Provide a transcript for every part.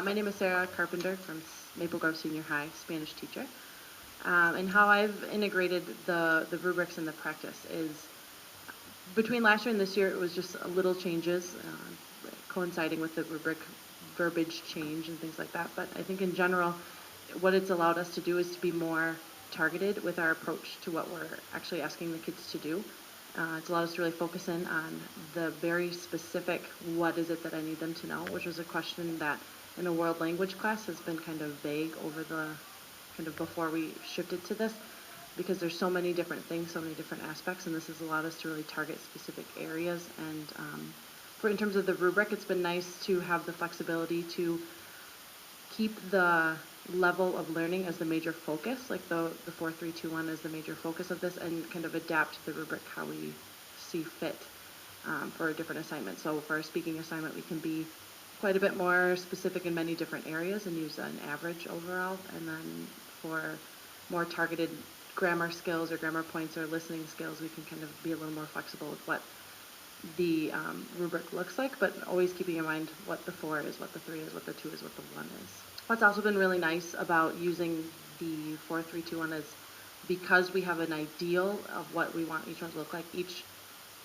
My name is Sarah Carpenter from Maple Grove Senior High, Spanish teacher. And how I've integrated the rubrics in the practice is between last year and this year, it was just a little changes, coinciding with the rubric verbiage change and things like that. But I think in general, what it's allowed us to do is to be more targeted with our approach to what we're actually asking the kids to do. It's allowed us to really focus in on the very specific, what is it that I need them to know, which was a question that in a world language class has been kind of vague over the, kind of before we shifted to this, because there's so many different things, so many different aspects, and this has allowed us to really target specific areas. And for in terms of the rubric, it's been nice to have the flexibility to keep the level of learning as the major focus, like the 4-3-2-1 is the major focus of this, and kind of adapt the rubric how we see fit for a different assignment. So for a speaking assignment, we can be quite a bit more specific in many different areas and use an average overall. And then for more targeted grammar skills or grammar points or listening skills, we can kind of be a little more flexible with what the rubric looks like, but always keeping in mind what the 4 is, what the 3 is, what the 2 is, what the 1 is. What's also been really nice about using the 4-3-2-1 is because we have an ideal of what we want each one to look like, each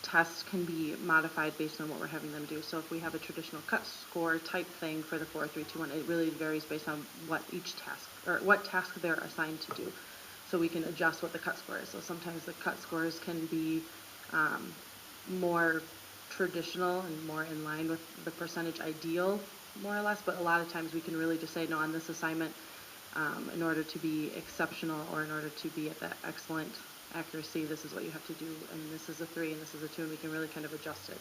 test can be modified based on what we're having them do. So if we have a traditional cut score type thing for the 4-3-2-1, it really varies based on what each task, or what task they're assigned to do. So we can adjust what the cut score is. So sometimes the cut scores can be more traditional and more in line with the percentage ideal, more or less, but a lot of times we can really just say, no, on this assignment, in order to be exceptional or in order to be at that excellent accuracy, this is what you have to do, and this is a 3 and this is a 2, and we can really kind of adjust it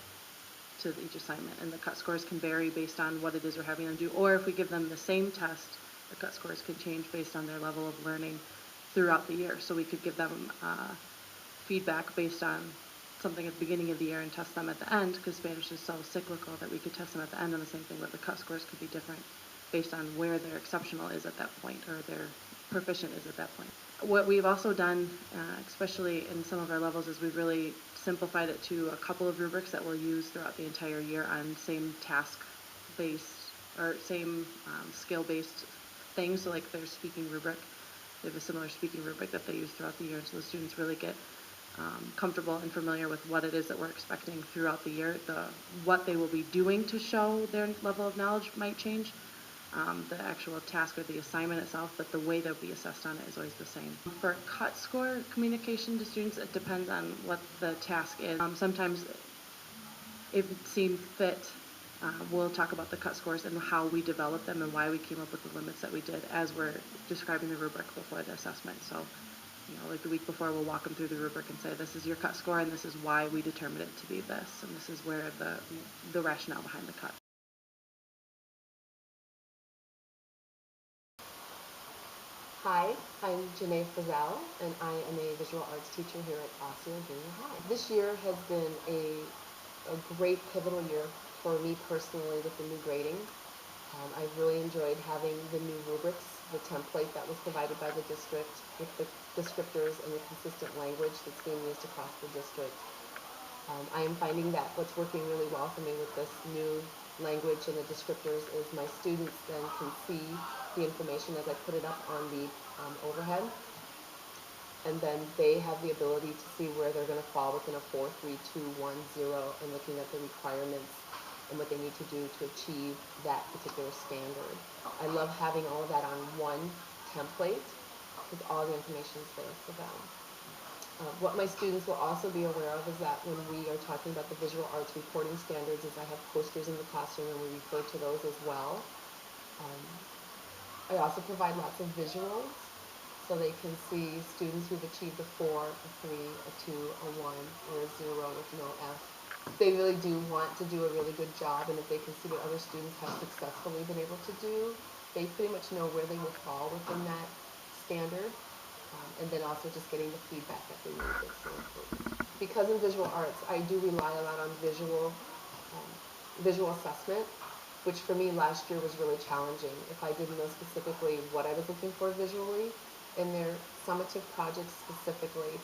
to each assignment. And the cut scores can vary based on what it is we're having them do, or if we give them the same test, the cut scores can change based on their level of learning throughout the year. So we could give them feedback based on something at the beginning of the year and test them at the end, because Spanish is so cyclical that we could test them at the end on the same thing, but the cut scores could be different based on where their exceptional is at that point or their proficient is at that point. What we've also done, especially in some of our levels, is we've really simplified it to a couple of rubrics that we'll use throughout the entire year on same task-based or same skill-based things. So like their speaking rubric, they have a similar speaking rubric that they use throughout the year, so the students really get comfortable and familiar with what it is that we're expecting throughout the year. What they will be doing to show their level of knowledge might change, the actual task or the assignment itself, but the way they'll be assessed on it is always the same. For cut score communication to students, it depends on what the task is. Sometimes if it seems fit, we'll talk about the cut scores and how we developed them and why we came up with the limits that we did as we're describing the rubric before the assessment. So, like the week before, we'll walk them through the rubric and say, this is your cut score and this is why we determined it to be this, and this is where the rationale behind the cut. Hi, I'm Janae Fazal, and I am a visual arts teacher here at Osseo Junior High. This year has been a great pivotal year for me personally with the new grading. I've really enjoyed having the new rubrics, the template that was provided by the district with the descriptors and the consistent language that's being used across the district. I am finding that what's working really well for me with this new language and the descriptors is my students then can see the information as I put it up on the overhead, and then they have the ability to see where they're going to fall within a 4, 3, 2, 1, 0, and looking at the requirements and what they need to do to achieve that particular standard. I love having all of that on one template because all the information is there for them. What my students will also be aware of is that when we are talking about the visual arts reporting standards, is I have posters in the classroom and we refer to those as well. I also provide lots of visuals so they can see students who've achieved a 4, a 3, a 2, a 1, or a 0 with no F. They really do want to do a really good job, and if they can see what other students have successfully been able to do, they pretty much know where they will fall within that standard. And then also just getting the feedback that they need that's so important. Because in visual arts, I do rely a lot on visual assessment, which for me last year was really challenging. If I didn't know specifically what I was looking for visually in their summative projects specifically,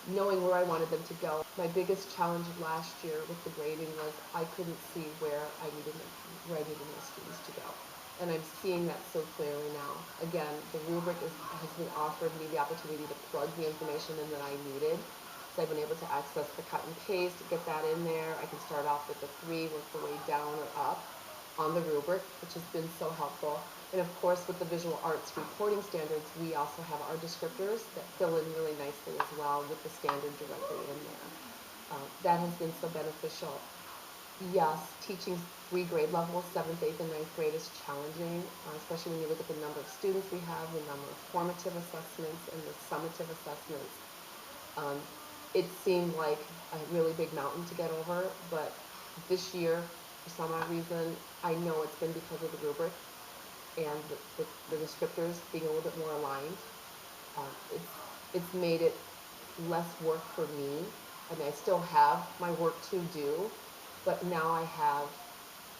knowing where I wanted them to go. My biggest challenge last year with the grading was I couldn't see where I needed my students to go. And I'm seeing that so clearly now. Again, the rubric has been offered me the opportunity to plug the information in that I needed. So I've been able to access the cut and paste, get that in there. I can start off with the 3, work the way down or up on the rubric, which has been so helpful. And of course, with the visual arts reporting standards, we also have our descriptors that fill in really nicely as well with the standard directly in there. That has been so beneficial. Yes, teaching 3 grade levels, 7th, 8th, and 9th grade is challenging, especially when you look at the number of students we have, the number of formative assessments, and the summative assessments. It seemed like a really big mountain to get over, but this year, for some odd reason, I know it's been because of the rubric and the descriptors being a little bit more aligned. It's made it less work for me. I mean, I still have my work to do, but now I have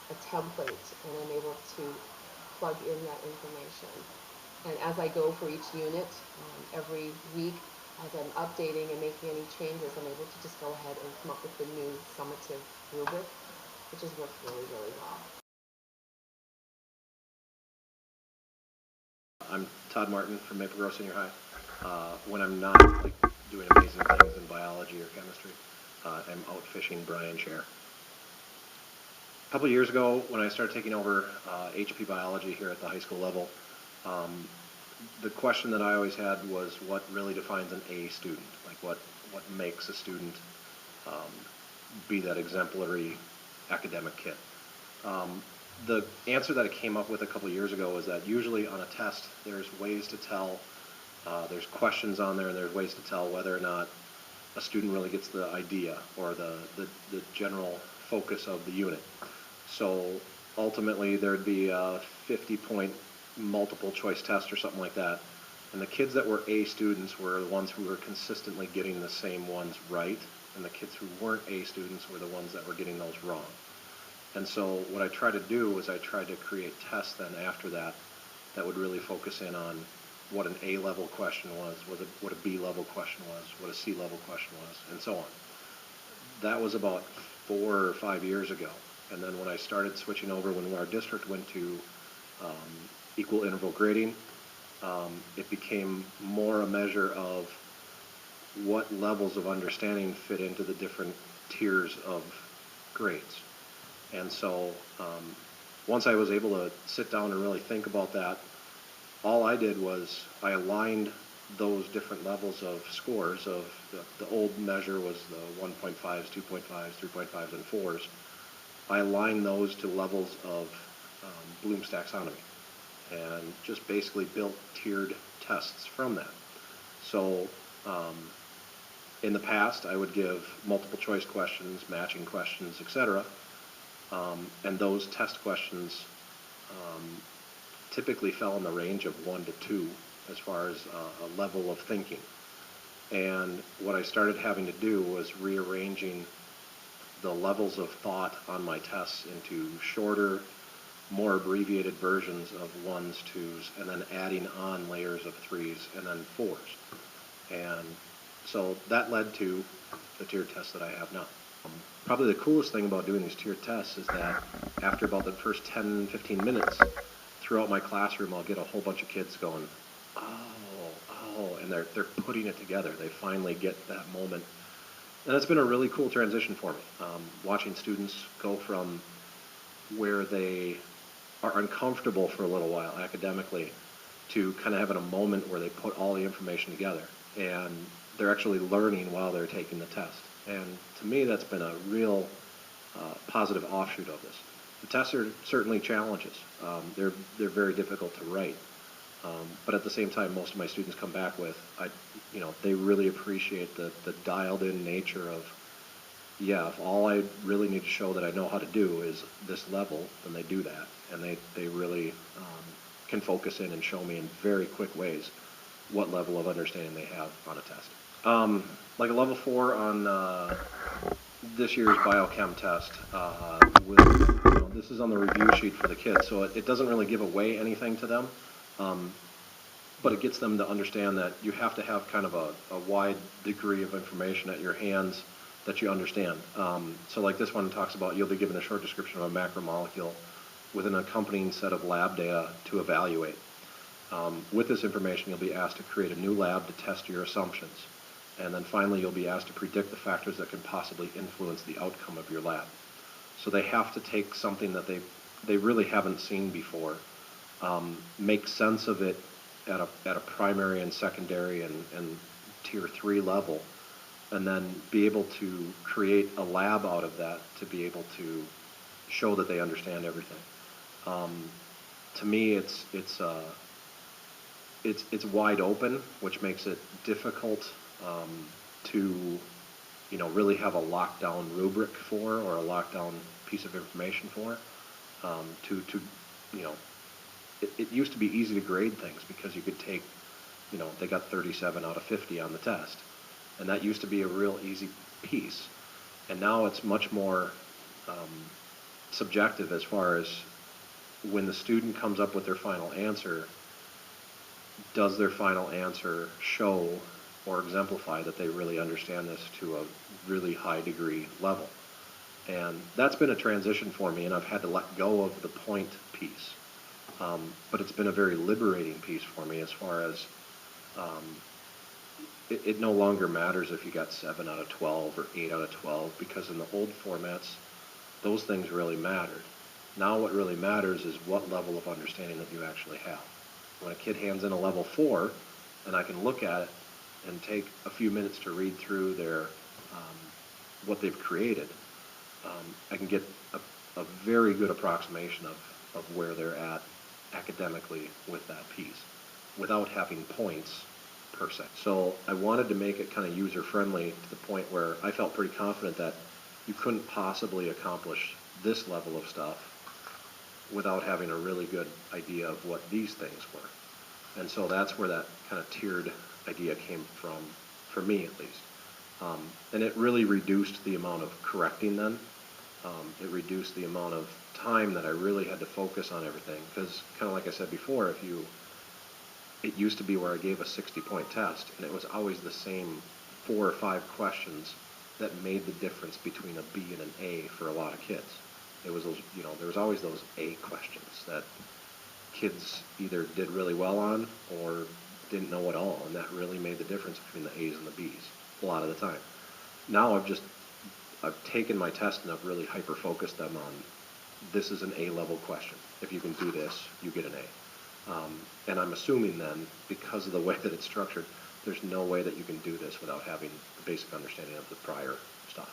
a template and I'm able to plug in that information. And as I go for each unit, every week, as I'm updating and making any changes, I'm able to just go ahead and come up with the new summative rubric, which has worked really, really well. I'm Todd Martin from Maple Grove Senior High. When I'm not doing amazing things in biology or chemistry, I'm out fishing brine share. A couple of years ago, when I started taking over HP biology here at the high school level, the question that I always had was what really defines an A student? Like what makes a student be that exemplary academic kid? The answer that I came up with a couple of years ago was that usually on a test there's ways to tell, there's questions on there and there's ways to tell whether or not a student really gets the idea or the general focus of the unit. So ultimately there'd be a 50-point multiple choice test or something like that. And the kids that were A students were the ones who were consistently getting the same ones right, and the kids who weren't A students were the ones that were getting those wrong. And so what I tried to do was I tried to create tests then after that that would really focus in on what an A-level question was, what a B-level question was, what a C-level question was, and so on. That was about 4 or 5 years ago. And then when I started switching over, when our district went to equal interval grading, it became more a measure of what levels of understanding fit into the different tiers of grades. And so once I was able to sit down and really think about that, all I did was I aligned those different levels of scores of the old measure was the 1.5s, 2.5s, 3.5s, and 4s. I aligned those to levels of Bloom's taxonomy and just basically built tiered tests from that. So in the past, I would give multiple choice questions, matching questions, etc. And those test questions typically fell in the range of 1 to 2 as far as a level of thinking. And what I started having to do was rearranging the levels of thought on my tests into shorter, more abbreviated versions of 1s, 2s, and then adding on layers of 3s and then 4s. And so that led to the tiered tests that I have now. Probably the coolest thing about doing these tiered tests is that after about the first 10, 15 minutes, throughout my classroom, I'll get a whole bunch of kids going, oh, and they're putting it together. They finally get that moment. And that's been a really cool transition for me, watching students go from where they are uncomfortable for a little while academically to kind of having a moment where they put all the information together and they're actually learning while they're taking the test. And to me, that's been a real positive offshoot of this. The tests are certainly challenges. They're very difficult to write. But at the same time, most of my students come back with, they really appreciate the dialed-in nature of, yeah, if all I really need to show that I know how to do is this level, then they do that. And they really can focus in and show me in very quick ways what level of understanding they have on a test. Like a level 4 on this year's biochem test, this is on the review sheet for the kids, so it doesn't really give away anything to them. but it gets them to understand that you have to have kind of a wide degree of information at your hands that you understand. So like this one talks about, you'll be given a short description of a macromolecule with an accompanying set of lab data to evaluate. With this information, you'll be asked to create a new lab to test your assumptions. And then finally, you'll be asked to predict the factors that could possibly influence the outcome of your lab. So they have to take something that they really haven't seen before, make sense of it at a primary and secondary and tier 3 level, and then be able to create a lab out of that to be able to show that they understand everything. To me, it's wide open, which makes it difficult to really have a lockdown rubric for, or a lockdown piece of information for. It used to be easy to grade things because you could take, they got 37 out of 50 on the test, and that used to be a real easy piece. And now it's much more subjective as far as when the student comes up with their final answer, does their final answer show or exemplify that they really understand this to a really high degree level? And that's been a transition for me, and I've had to let go of the point piece. But it's been a very liberating piece for me as far as it no longer matters if you got 7 out of 12 or 8 out of 12, because in the old formats, those things really mattered. Now what really matters is what level of understanding that you actually have. When a kid hands in a level 4, and I can look at it and take a few minutes to read through their what they've created, I can get a very good approximation of where they're at academically with that piece without having points per se. So I wanted to make it kind of user-friendly to the point where I felt pretty confident that you couldn't possibly accomplish this level of stuff without having a really good idea of what these things were. And so that's where that kind of tiered idea came from, for me at least. And it really reduced the amount of correcting then. It reduced the amount of time that I really had to focus on everything, because kind of like I said before, it used to be where I gave a 60-point test, and it was always the same 4 or 5 questions that made the difference between a B and an A for a lot of kids. It was those, there was always those A questions that kids either did really well on or didn't know at all, and that really made the difference between the A's and the B's a lot of the time. Now I've taken my test and I've really hyper-focused them on, this is an A-level question. If you can do this, you get an A. And I'm assuming then, because of the way that it's structured, there's no way that you can do this without having the basic understanding of the prior